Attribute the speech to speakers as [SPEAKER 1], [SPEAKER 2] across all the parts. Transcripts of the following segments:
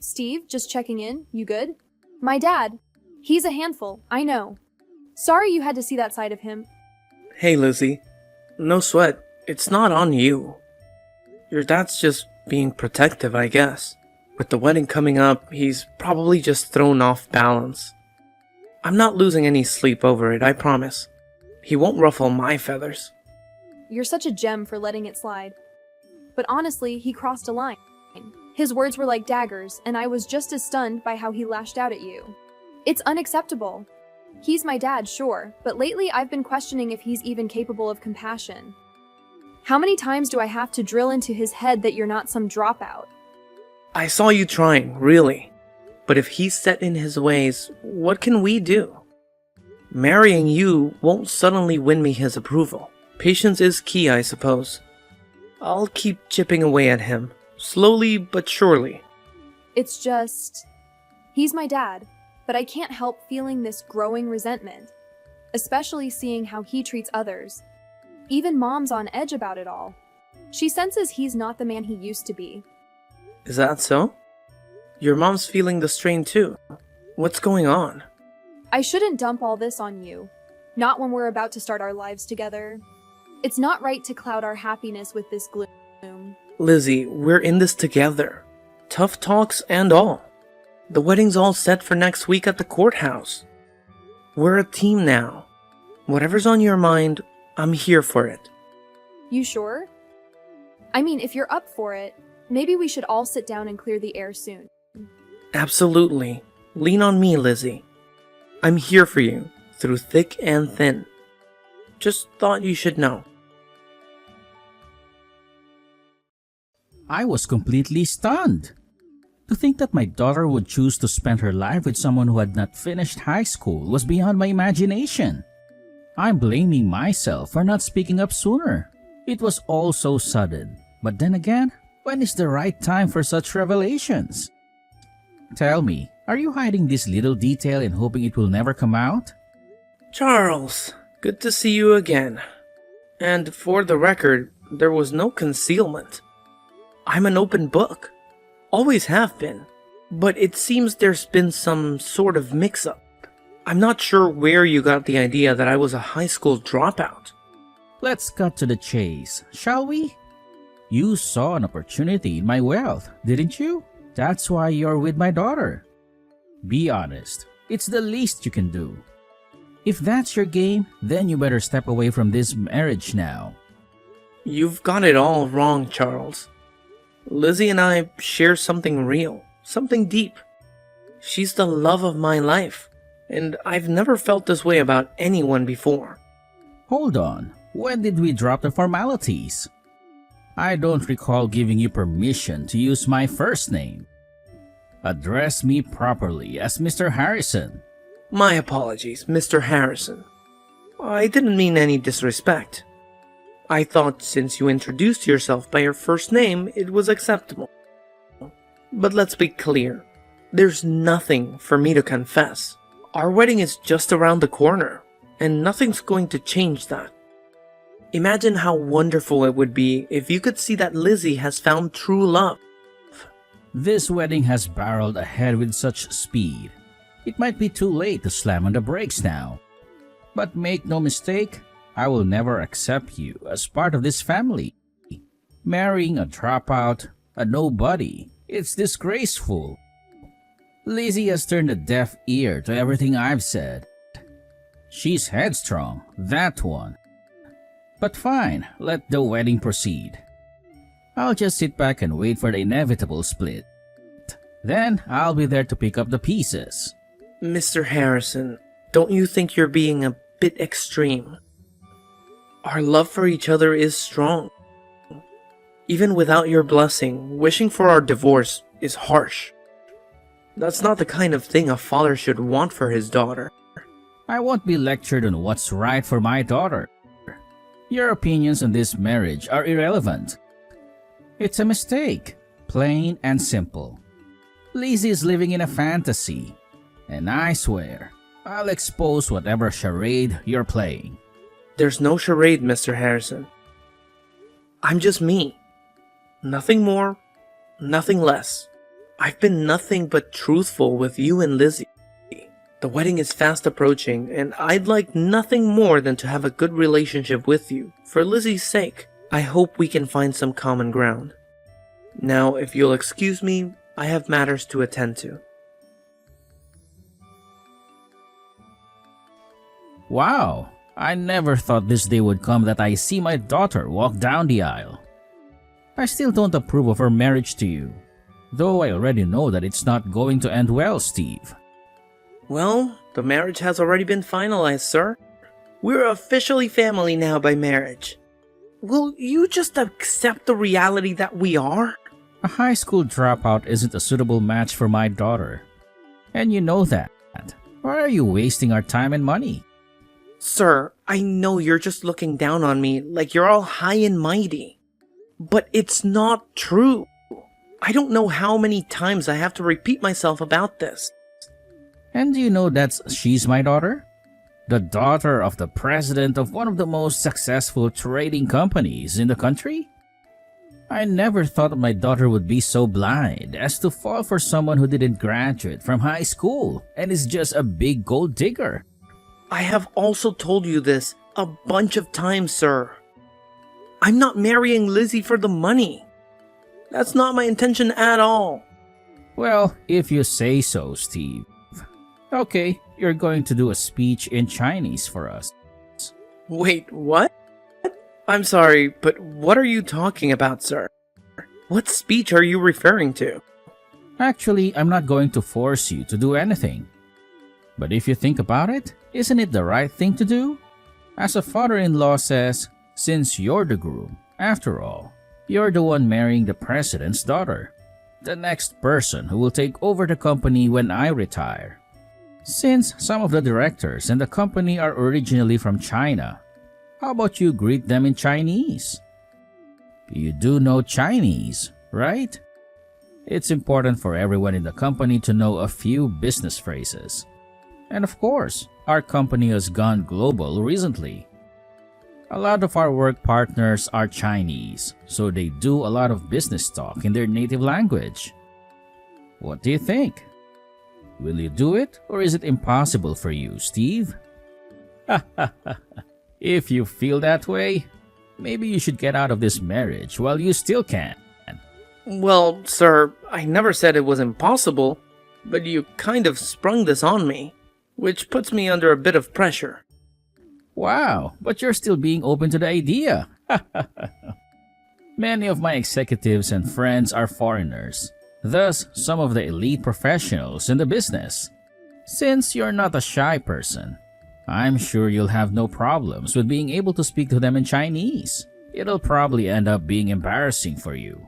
[SPEAKER 1] Steve, just checking in. You good? My dad. He's a handful, I know. Sorry you had to see that side of him.
[SPEAKER 2] Hey, Lizzie. No sweat. It's not on you. Your dad's just being protective, I guess. With the wedding coming up, he's probably just thrown off balance. I'm not losing any sleep over it, I promise. He won't ruffle my feathers.
[SPEAKER 1] You're such a gem for letting it slide. But honestly, he crossed a line. His words were like daggers, and I was just as stunned by how he lashed out at you. It's unacceptable. He's my dad, sure, but lately I've been questioning if he's even capable of compassion. How many times do I have to drill into his head that you're not some dropout?
[SPEAKER 2] I saw you trying, really. But if he's set in his ways, what can we do? Marrying you won't suddenly win me his approval. Patience is key, I suppose. I'll keep chipping away at him, slowly but surely.
[SPEAKER 1] It's just... He's my dad, but I can't help feeling this growing resentment, especially seeing how he treats others. Even Mom's on edge about it all. She senses he's not the man he used to be.
[SPEAKER 2] Is that so? Your mom's feeling the strain too. What's going on?
[SPEAKER 1] I shouldn't dump all this on you. Not when we're about to start our lives together. It's not right to cloud our happiness with this gloom.
[SPEAKER 2] Lizzie, we're in this together. Tough talks and all. The wedding's all set for next week at the courthouse. We're a team now. Whatever's on your mind, I'm here for it.
[SPEAKER 1] You sure? I mean, if you're up for it, maybe we should all sit down and clear the air soon.
[SPEAKER 2] Absolutely. Lean on me, Lizzie. I'm here for you, through thick and thin. Just thought you should know.
[SPEAKER 3] I was completely stunned. To think that my daughter would choose to spend her life with someone who had not finished high school was beyond my imagination. I'm blaming myself for not speaking up sooner. It was all so sudden. But then again, when is the right time for such revelations? Tell me, are you hiding this little detail and hoping it will never come out?
[SPEAKER 2] Charles, good to see you again. And for the record, there was no concealment. I'm an open book. Always have been. But it seems there's been some sort of mix-up. I'm not sure where you got the idea that I was a high school dropout.
[SPEAKER 3] Let's cut to the chase, shall we? You saw an opportunity in my wealth, didn't you? That's why you're with my daughter. Be honest, it's the least you can do. If that's your game, then you better step away from this marriage now.
[SPEAKER 2] You've got it all wrong, Charles. Lizzie and I share something real, something deep. She's the love of my life, and I've never felt this way about anyone before.
[SPEAKER 3] Hold on, when did we drop the formalities? I don't recall giving you permission to use my first name. Address me properly as Mr. Harrison.
[SPEAKER 2] My apologies, Mr. Harrison. I didn't mean any disrespect. I thought since you introduced yourself by your first name, it was acceptable. But let's be clear. There's nothing for me to confess. Our wedding is just around the corner, and nothing's going to change that. Imagine how wonderful it would be if you could see that Lizzie has found true love.
[SPEAKER 3] This wedding has barreled ahead with such speed. It might be too late to slam on the brakes now. But make no mistake, I will never accept you as part of this family. Marrying a dropout, a nobody, it's disgraceful. Lizzie has turned a deaf ear to everything I've said. She's headstrong, that one. But fine, let the wedding proceed. I'll just sit back and wait for the inevitable split. Then I'll be there to pick up the pieces.
[SPEAKER 2] Mr. Harrison, don't you think you're being a bit extreme? Our love for each other is strong. Even without your blessing, wishing for our divorce is harsh. That's not the kind of thing a father should want for his daughter.
[SPEAKER 3] I won't be lectured on what's right for my daughter. Your opinions on this marriage are irrelevant. It's a mistake, plain and simple. Lizzie is living in a fantasy, and I swear, I'll expose whatever charade you're playing.
[SPEAKER 2] There's no charade, Mr. Harrison. I'm just me. Nothing more, nothing less. I've been nothing but truthful with you and Lizzie. The wedding is fast approaching, and I'd like nothing more than to have a good relationship with you. For Lizzie's sake, I hope we can find some common ground. Now, if you'll excuse me, I have matters to attend to.
[SPEAKER 3] Wow, I never thought this day would come that I see my daughter walk down the aisle. I still don't approve of her marriage to you, though I already know that it's not going to end well, Steve.
[SPEAKER 2] Well, the marriage has already been finalized, sir. We're officially family now by marriage. Will you just accept the reality that we are?
[SPEAKER 3] A high school dropout isn't a suitable match for my daughter. And you know that. Why are you wasting our time and money?
[SPEAKER 2] Sir, I know you're just looking down on me like you're all high and mighty. But it's not true. I don't know how many times I have to repeat myself about this.
[SPEAKER 3] And do you know she's my daughter? The daughter of the president of one of the most successful trading companies in the country? I never thought my daughter would be so blind as to fall for someone who didn't graduate from high school and is just a big gold digger.
[SPEAKER 2] I have also told you this a bunch of times, sir. I'm not marrying Lizzie for the money. That's not my intention at all.
[SPEAKER 3] Well, if you say so, Steve. Okay, you're going to do a speech in Chinese for us.
[SPEAKER 2] Wait, what? I'm sorry, but what are you talking about, sir? What speech are you referring to?
[SPEAKER 3] Actually, I'm not going to force you to do anything. But if you think about it, isn't it the right thing to do? As a father-in-law says, since you're the groom, after all, you're the one marrying the president's daughter, the next person who will take over the company when I retire. Since some of the directors and the company are originally from China, how about you greet them in Chinese? You do know Chinese, right? It's important for everyone in the company to know a few business phrases. And of course, our company has gone global recently. A lot of our work partners are Chinese, so they do a lot of business talk in their native language. What do you think? Will you do it, or is it impossible for you, Steve? If you feel that way, maybe you should get out of this marriage while you still can.
[SPEAKER 2] Well, sir, I never said it was impossible, but you kind of sprung this on me, which puts me under a bit of pressure.
[SPEAKER 3] Wow, but you're still being open to the idea. Many of my executives and friends are foreigners, thus some of the elite professionals in the business. Since you're not a shy person, I'm sure you'll have no problems with being able to speak to them in Chinese. It'll probably end up being embarrassing for you.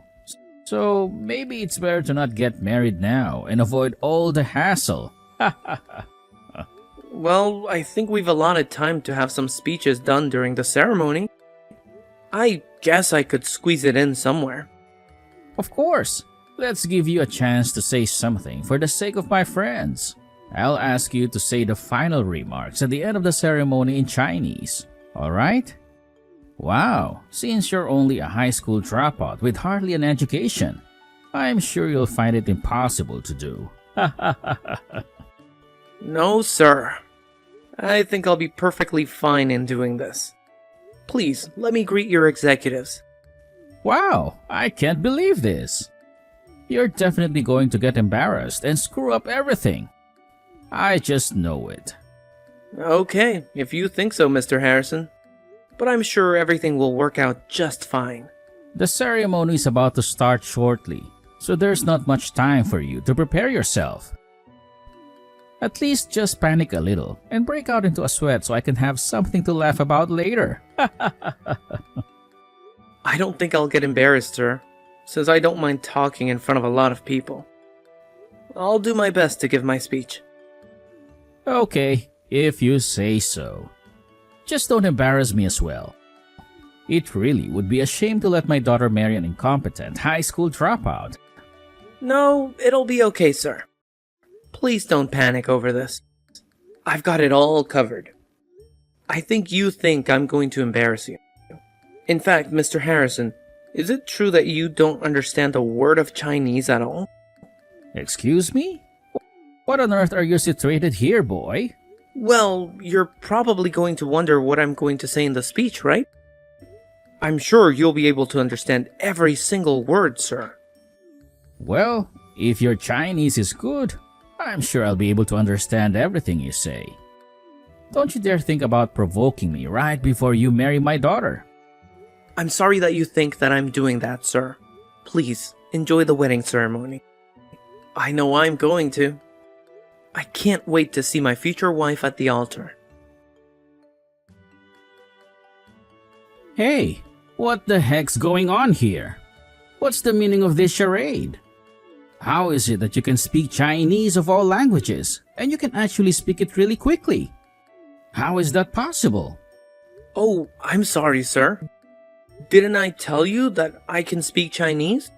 [SPEAKER 3] So maybe it's better to not get married now and avoid all the hassle.
[SPEAKER 2] Well, I think we've allotted time to have some speeches done during the ceremony. I guess I could squeeze it in somewhere.
[SPEAKER 3] Of course. Let's give you a chance to say something for the sake of my friends. I'll ask you to say the final remarks at the end of the ceremony in Chinese. Alright? Wow, since you're only a high school dropout with hardly an education, I'm sure you'll find it impossible to do.
[SPEAKER 2] No, sir. I think I'll be perfectly fine in doing this. Please, let me greet your executives.
[SPEAKER 3] Wow, I can't believe this. You're definitely going to get embarrassed and screw up everything. I just know it.
[SPEAKER 2] Okay, if you think so, Mr. Harrison. But I'm sure everything will work out just fine.
[SPEAKER 3] The ceremony is about to start shortly, so there's not much time for you to prepare yourself. At least just panic a little and break out into a sweat so I can have something to laugh about later.
[SPEAKER 2] I don't think I'll get embarrassed, sir, since I don't mind talking in front of a lot of people. I'll do my best to give my speech.
[SPEAKER 3] Okay, if you say so. Just don't embarrass me as well. It really would be a shame to let my daughter marry an incompetent high school dropout.
[SPEAKER 2] No, it'll be okay, sir. Please don't panic over this. I've got it all covered. I think you think I'm going to embarrass you. In fact, Mr. Harrison, is it true that you don't understand a word of Chinese at all?
[SPEAKER 3] Excuse me? What on earth are you situated here, boy?
[SPEAKER 2] Well, you're probably going to wonder what I'm going to say in the speech, right? I'm sure you'll be able to understand every single word, sir.
[SPEAKER 3] Well, if your Chinese is good, I'm sure I'll be able to understand everything you say. Don't you dare think about provoking me right before you marry my daughter.
[SPEAKER 2] I'm sorry that you think that I'm doing that, sir. Please, enjoy the wedding ceremony. I know I'm going to. I can't wait to see my future wife at the altar.
[SPEAKER 3] Hey, what the heck's going on here? What's the meaning of this charade? How is it that you can speak Chinese of all languages, and you can actually speak it really quickly? How is that possible?
[SPEAKER 2] Oh, I'm sorry, sir. Didn't I tell you that I can speak Chinese?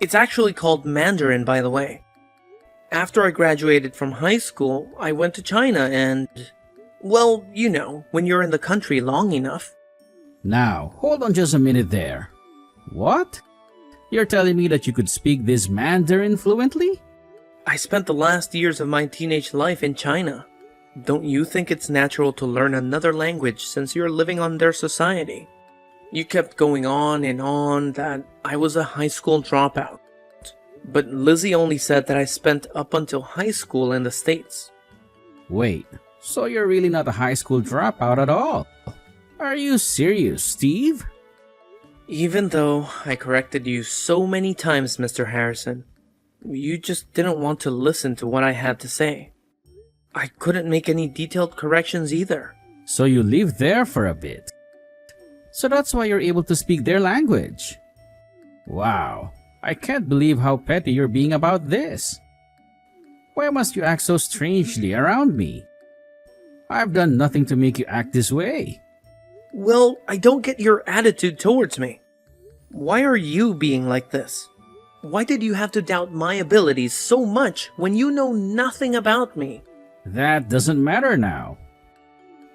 [SPEAKER 2] It's actually called Mandarin, by the way. After I graduated from high school, I went to China and... well, you know, when you're in the country long enough.
[SPEAKER 3] Now, hold on just a minute there. What? You're telling me that you could speak this Mandarin fluently?
[SPEAKER 2] I spent the last years of my teenage life in China. Don't you think it's natural to learn another language since you're living on their society? You kept going on and on that I was a high school dropout. But Lizzie only said that I spent up until high school in the States.
[SPEAKER 3] Wait, so you're really not a high school dropout at all? Are you serious, Steve?
[SPEAKER 2] Even though I corrected you so many times, Mr. Harrison, you just didn't want to listen to what I had to say. I couldn't make any detailed corrections either.
[SPEAKER 3] So you lived there for a bit. So that's why you're able to speak their language. Wow, I can't believe how petty you're being about this. Why must you act so strangely around me? I've done nothing to make you act this way.
[SPEAKER 2] Well, I don't get your attitude towards me. Why are you being like this? Why did you have to doubt my abilities so much when you know nothing about me?
[SPEAKER 3] That doesn't matter now.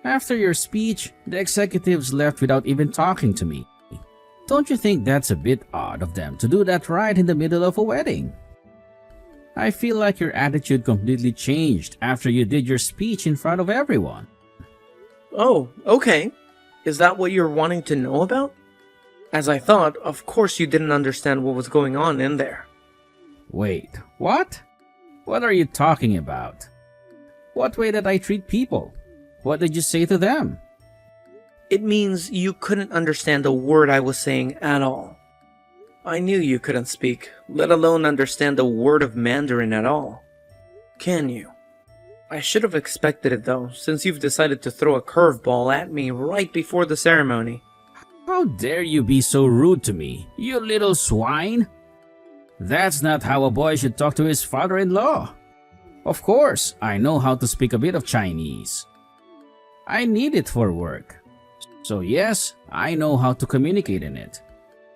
[SPEAKER 3] After your speech, the executives left without even talking to me. Don't you think that's a bit odd of them to do that right in the middle of a wedding? I feel like your attitude completely changed after you did your speech in front of everyone.
[SPEAKER 2] Oh, okay. Is that what you're wanting to know about? As I thought, of course you didn't understand what was going on in there.
[SPEAKER 3] Wait, what? What are you talking about? What way did I treat people? What did you say to them?
[SPEAKER 2] It means you couldn't understand a word I was saying at all. I knew you couldn't speak, let alone understand a word of Mandarin at all. Can you? I should have expected it though, since you've decided to throw a curveball at me right before the ceremony.
[SPEAKER 3] How dare you be so rude to me, you little swine? That's not how a boy should talk to his father-in-law. Of course, I know how to speak a bit of Chinese. I need it for work. So yes, I know how to communicate in it.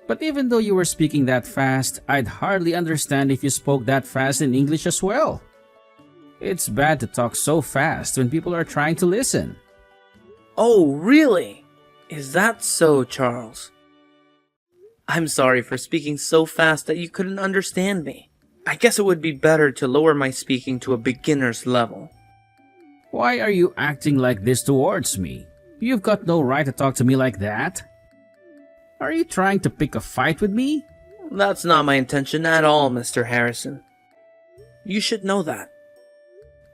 [SPEAKER 3] But even though you were speaking that fast, I'd hardly understand if you spoke that fast in English as well. It's bad to talk so fast when people are trying to listen.
[SPEAKER 2] Oh, really? Is that so, Charles? I'm sorry for speaking so fast that you couldn't understand me. I guess it would be better to lower my speaking to a beginner's level.
[SPEAKER 3] Why are you acting like this towards me? You've got no right to talk to me like that. Are you trying to pick a fight with me?
[SPEAKER 2] That's not my intention at all, Mr. Harrison. You should know that.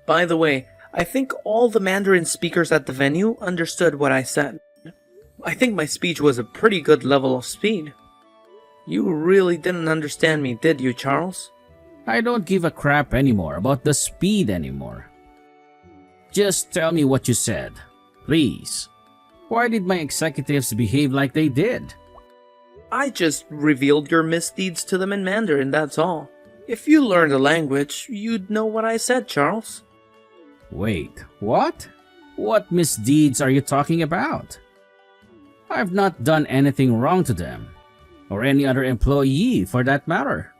[SPEAKER 2] By the way, I think all the Mandarin speakers at the venue understood what I said. I think my speech was a pretty good level of speed. You really didn't understand me, did you, Charles?
[SPEAKER 3] I don't give a crap anymore about the speed anymore. Just tell me what you said, please. Why did my executives behave like they did?
[SPEAKER 2] I just revealed your misdeeds to them in Mandarin, that's all. If you learned the language, you'd know what I said, Charles.
[SPEAKER 3] Wait, what? What misdeeds are you talking about? I've not done anything wrong to them, or any other employee for that matter.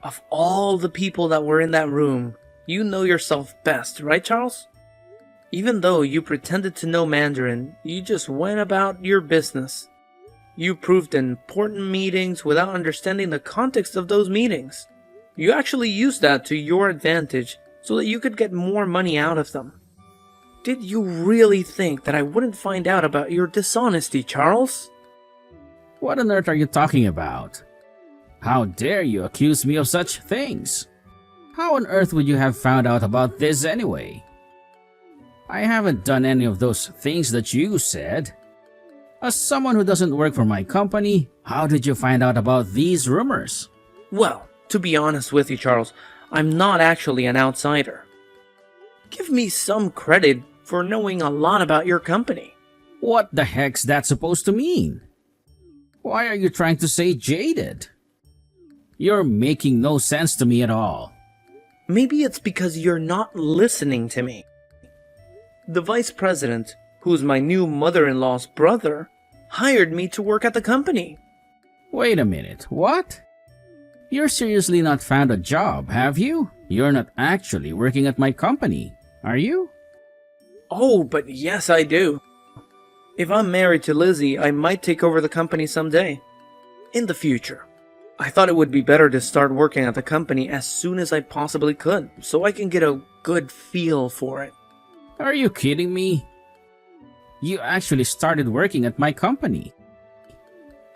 [SPEAKER 2] Of all the people that were in that room, you know yourself best, right, Charles? Even though you pretended to know Mandarin, you just went about your business. You proved important meetings without understanding the context of those meetings. You actually used that to your advantage so that you could get more money out of them. Did you really think that I wouldn't find out about your dishonesty, Charles?
[SPEAKER 3] What on earth are you talking about? How dare you accuse me of such things? How on earth would you have found out about this anyway? I haven't done any of those things that you said. As someone who doesn't work for my company, how did you find out about these rumors?
[SPEAKER 2] Well, to be honest with you, Charles, I'm not actually an outsider. Give me some credit for knowing a lot about your company.
[SPEAKER 3] What the heck's that supposed to mean? Why are you trying to say jaded? You're making no sense to me at all.
[SPEAKER 2] Maybe it's because you're not listening to me. The vice president, who's my new mother-in-law's brother, hired me to work at the company.
[SPEAKER 3] Wait a minute, what? You're seriously not found a job, have you? You're not actually working at my company, are you?
[SPEAKER 2] Oh, but yes, I do. If I'm married to Lizzie, I might take over the company someday. In the future. I thought it would be better to start working at the company as soon as I possibly could, so I can get a good feel for it.
[SPEAKER 3] Are you kidding me? You actually started working at my company.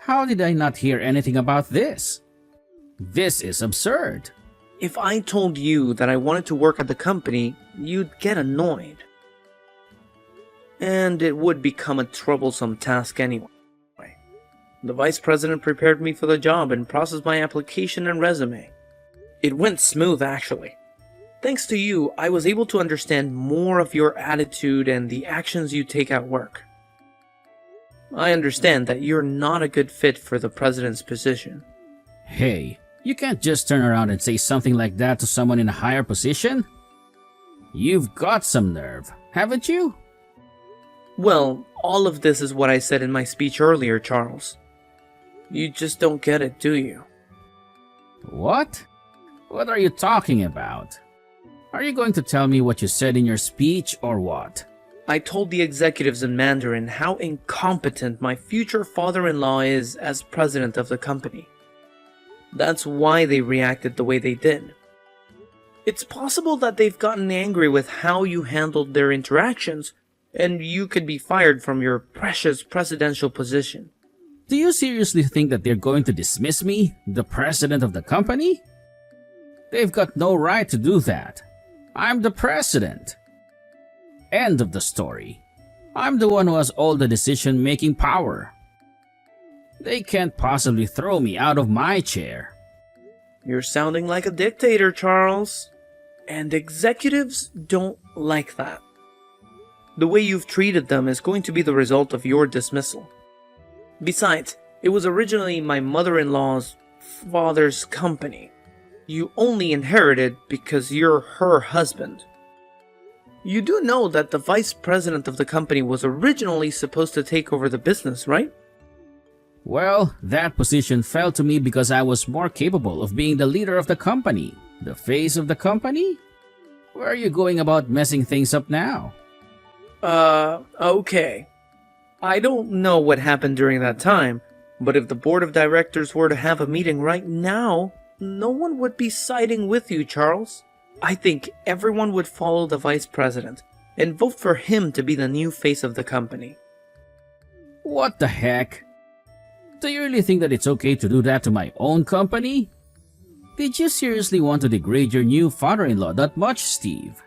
[SPEAKER 3] How did I not hear anything about this? This is absurd.
[SPEAKER 2] If I told you that I wanted to work at the company, you'd get annoyed. And it would become a troublesome task anyway. The vice president prepared me for the job and processed my application and resume. It went smooth, actually. Thanks to you, I was able to understand more of your attitude and the actions you take at work. I understand that you're not a good fit for the president's position.
[SPEAKER 3] Hey, you can't just turn around and say something like that to someone in a higher position. You've got some nerve, haven't you?
[SPEAKER 2] Well, all of this is what I said in my speech earlier, Charles. You just don't get it, do you?
[SPEAKER 3] What? What are you talking about? Are you going to tell me what you said in your speech or what?
[SPEAKER 2] I told the executives in Mandarin how incompetent my future father-in-law is as president of the company. That's why they reacted the way they did. It's possible that they've gotten angry with how you handled their interactions, and you could be fired from your precious presidential position.
[SPEAKER 3] Do you seriously think that they're going to dismiss me, the president of the company? They've got no right to do that. I'm the president. End of the story. I'm the one who has all the decision-making power. They can't possibly throw me out of my chair.
[SPEAKER 2] You're sounding like a dictator, Charles. And executives don't like that. The way you've treated them is going to be the result of your dismissal. Besides, it was originally my mother-in-law's father's company. You only inherited because you're her husband. You do know that the vice president of the company was originally supposed to take over the business, right?
[SPEAKER 3] Well, that position fell to me because I was more capable of being the leader of the company. The face of the company? Where are you going about messing things up now?
[SPEAKER 2] Okay. I don't know what happened during that time, but if the board of directors were to have a meeting right now, no one would be siding with you, Charles. I think everyone would follow the vice president and vote for him to be the new face of the company.
[SPEAKER 3] What the heck? Do you really think that it's okay to do that to my own company? Did you seriously want to degrade your new father-in-law that much, Steve?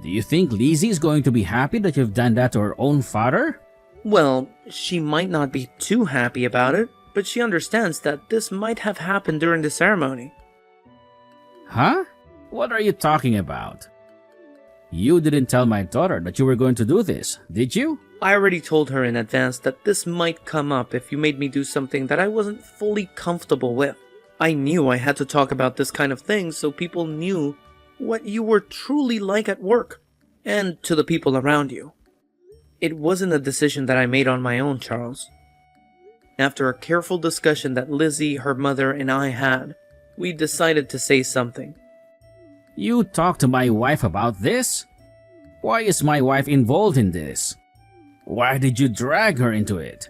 [SPEAKER 3] Do you think Lizzie is going to be happy that you've done that to her own father?
[SPEAKER 2] Well, she might not be too happy about it, but she understands that this might have happened during the ceremony.
[SPEAKER 3] Huh? What are you talking about? You didn't tell my daughter that you were going to do this, did you?
[SPEAKER 2] I already told her in advance that this might come up if you made me do something that I wasn't fully comfortable with. I knew I had to talk about this kind of thing so people knew what you were truly like at work, and to the people around you. It wasn't a decision that I made on my own, Charles. After a careful discussion that Lizzie, her mother, and I had, we decided to say something.
[SPEAKER 3] You talked to my wife about this? Why is my wife involved in this? Why did you drag her into it?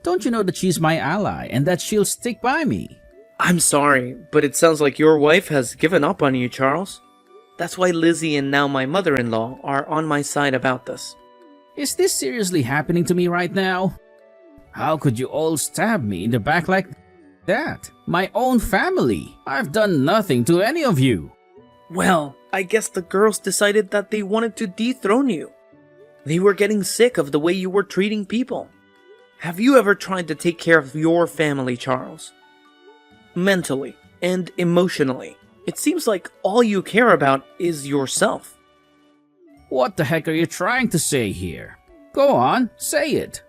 [SPEAKER 3] Don't you know that she's my ally and that she'll stick by me?
[SPEAKER 2] I'm sorry, but it sounds like your wife has given up on you, Charles. That's why Lizzie and now my mother-in-law are on my side about this.
[SPEAKER 3] Is this seriously happening to me right now? How could you all stab me in the back like that? My own family. I've done nothing to any of you.
[SPEAKER 2] Well, I guess the girls decided that they wanted to dethrone you. They were getting sick of the way you were treating people. Have you ever tried to take care of your family, Charles? Mentally and emotionally. It seems like all you care about is yourself.
[SPEAKER 3] What the heck are you trying to say here? Go on, say it.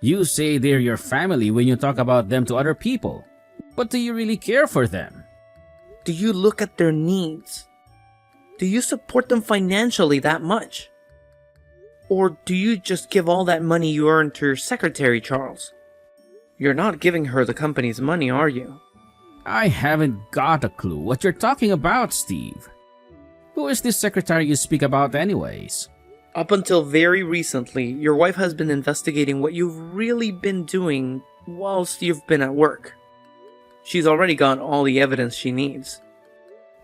[SPEAKER 3] You say they're your family when you talk about them to other people. But do you really care for them?
[SPEAKER 2] Do you look at their needs? Do you support them financially that much? Or do you just give all that money you earn to your secretary, Charles? You're not giving her the company's money, are you?
[SPEAKER 3] I haven't got a clue what you're talking about, Steve. Who is this secretary you speak about anyways?
[SPEAKER 2] Up until very recently, your wife has been investigating what you've really been doing whilst you've been at work. She's already got all the evidence she needs.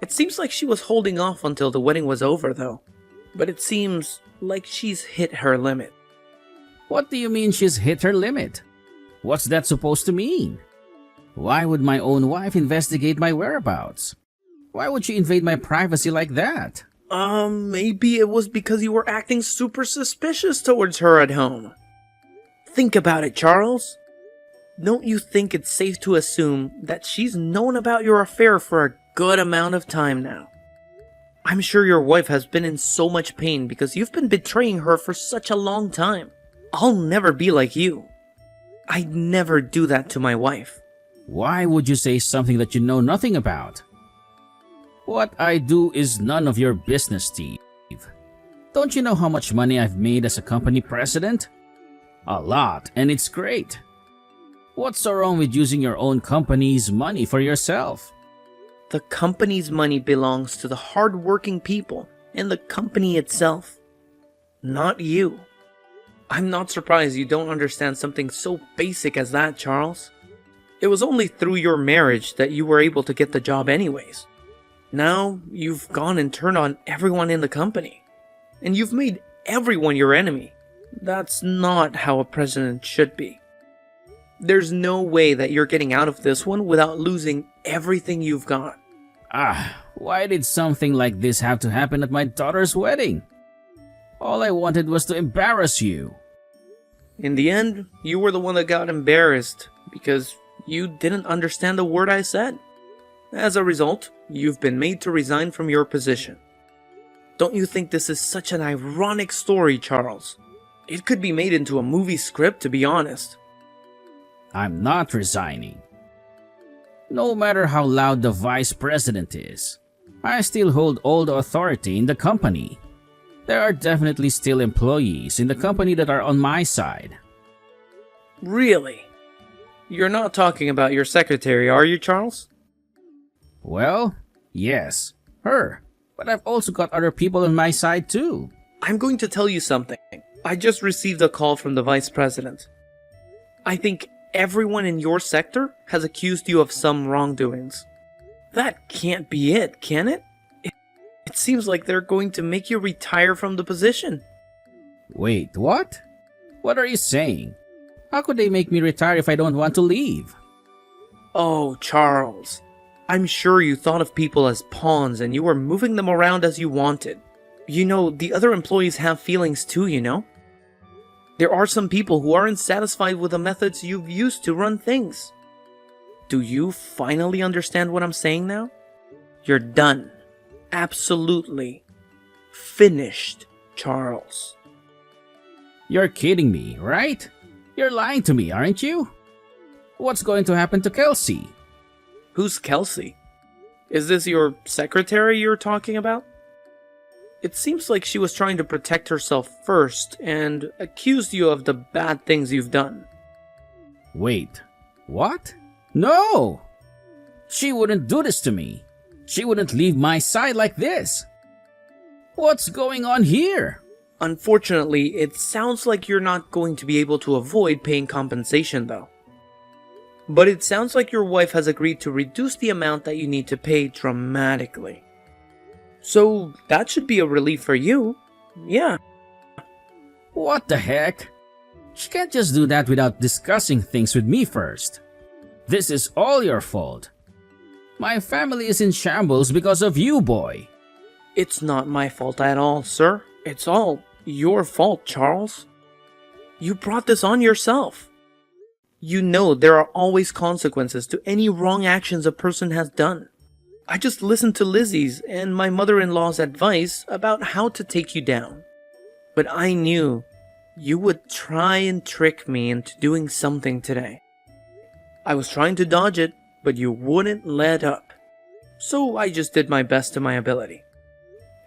[SPEAKER 2] It seems like she was holding off until the wedding was over, though. But it seems like she's hit her limit.
[SPEAKER 3] What do you mean she's hit her limit? What's that supposed to mean? Why would my own wife investigate my whereabouts? Why would she invade my privacy like that?
[SPEAKER 2] Maybe it was because you were acting super suspicious towards her at home. Think about it, Charles. Don't you think it's safe to assume that she's known about your affair for a good amount of time now? I'm sure your wife has been in so much pain because you've been betraying her for such a long time. I'll never be like you. I'd never do that to my wife.
[SPEAKER 3] Why would you say something that you know nothing about? What I do is none of your business, Steve. Don't you know how much money I've made as a company president? A lot, and it's great. What's so wrong with using your own company's money for yourself?
[SPEAKER 2] The company's money belongs to the hard-working people and the company itself, not you. I'm not surprised you don't understand something so basic as that, Charles. It was only through your marriage that you were able to get the job anyways. Now, you've gone and turned on everyone in the company. And you've made everyone your enemy. That's not how a president should be. There's no way that you're getting out of this one without losing everything you've got.
[SPEAKER 3] Why did something like this have to happen at my daughter's wedding? All I wanted was to embarrass you.
[SPEAKER 2] In the end, you were the one that got embarrassed because you didn't understand a word I said. As a result, you've been made to resign from your position. Don't you think this is such an ironic story, Charles? It could be made into a movie script, to be honest.
[SPEAKER 3] I'm not resigning. No matter how loud the vice president is, I still hold all the authority in the company. There are definitely still employees in the company that are on my side.
[SPEAKER 2] Really? You're not talking about your secretary, are you, Charles?
[SPEAKER 3] Well, yes, her. But I've also got other people on my side too.
[SPEAKER 2] I'm going to tell you something. I just received a call from the vice president. I think everyone in your sector has accused you of some wrongdoings. That can't be it, can it? It seems like they're going to make you retire from the position.
[SPEAKER 3] Wait, what? What are you saying? How could they make me retire if I don't want to leave?
[SPEAKER 2] Oh, Charles. I'm sure you thought of people as pawns and you were moving them around as you wanted. You know, the other employees have feelings too, you know? There are some people who aren't satisfied with the methods you've used to run things. Do you finally understand what I'm saying now? You're done. Absolutely. Finished, Charles.
[SPEAKER 3] You're kidding me, right? You're lying to me, aren't you? What's going to happen to Kelsey?
[SPEAKER 2] Who's Kelsey? Is this your secretary you're talking about? It seems like she was trying to protect herself first and accused you of the bad things you've done.
[SPEAKER 3] Wait, what? No! She wouldn't do this to me. She wouldn't leave my side like this. What's going on here?
[SPEAKER 2] Unfortunately, it sounds like you're not going to be able to avoid paying compensation, though. But it sounds like your wife has agreed to reduce the amount that you need to pay dramatically. So that should be a relief for you. Yeah.
[SPEAKER 3] What the heck? She can't just do that without discussing things with me first. This is all your fault. My family is in shambles because of you, boy.
[SPEAKER 2] It's not my fault at all, sir. It's all your fault, Charles. You brought this on yourself. You know there are always consequences to any wrong actions a person has done. I just listened to Lizzie's and my mother-in-law's advice about how to take you down. But I knew you would try and trick me into doing something today. I was trying to dodge it, but you wouldn't let up. So I just did my best to my ability.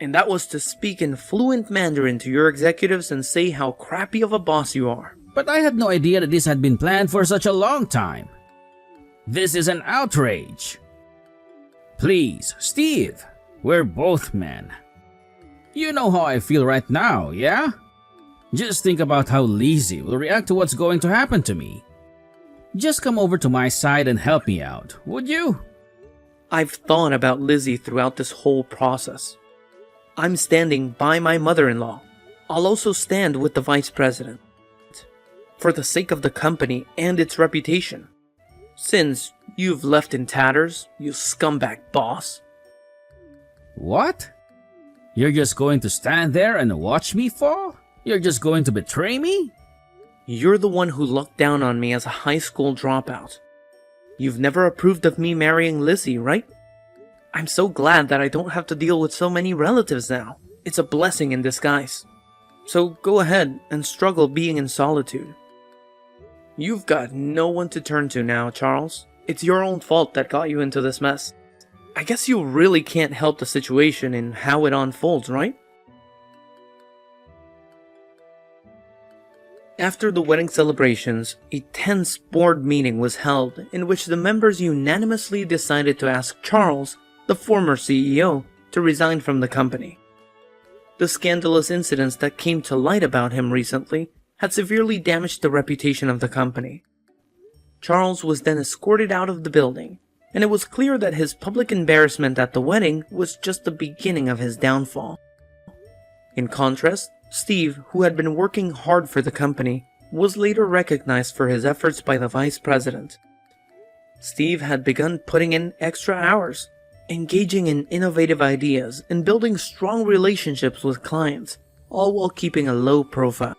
[SPEAKER 2] And that was to speak in fluent Mandarin to your executives and say how crappy of a boss you are.
[SPEAKER 3] But I had no idea that this had been planned for such a long time. This is an outrage. Please, Steve, we're both men. You know how I feel right now, yeah? Just think about how Lizzie will react to what's going to happen to me. Just come over to my side and help me out, would you?
[SPEAKER 2] I've thought about Lizzie throughout this whole process. I'm standing by my mother-in-law. I'll also stand with the vice president. For the sake of the company and its reputation. Since you've left in tatters, you scumbag boss.
[SPEAKER 3] What? You're just going to stand there and watch me fall? You're just going to betray me?
[SPEAKER 2] You're the one who looked down on me as a high school dropout. You've never approved of me marrying Lizzie, right? I'm so glad that I don't have to deal with so many relatives now. It's a blessing in disguise. So go ahead and struggle being in solitude. You've got no one to turn to now, Charles. It's your own fault that got you into this mess. I guess you really can't help the situation and how it unfolds, right? After the wedding celebrations, a tense board meeting was held in which the members unanimously decided to ask Charles, the former CEO, to resign from the company. The scandalous incidents that came to light about him recently had severely damaged the reputation of the company. Charles was then escorted out of the building, and it was clear that his public embarrassment at the wedding was just the beginning of his downfall. In contrast, Steve, who had been working hard for the company, was later recognized for his efforts by the vice president. Steve had begun putting in extra hours, engaging in innovative ideas and building strong relationships with clients, all while keeping a low profile.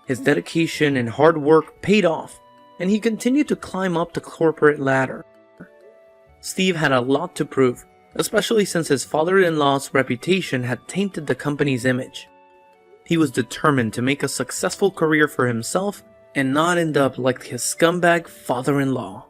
[SPEAKER 2] His dedication and hard work paid off, and he continued to climb up the corporate ladder. Steve had a lot to prove, especially since his father-in-law's reputation had tainted the company's image. He was determined to make a successful career for himself and not end up like his scumbag father-in-law.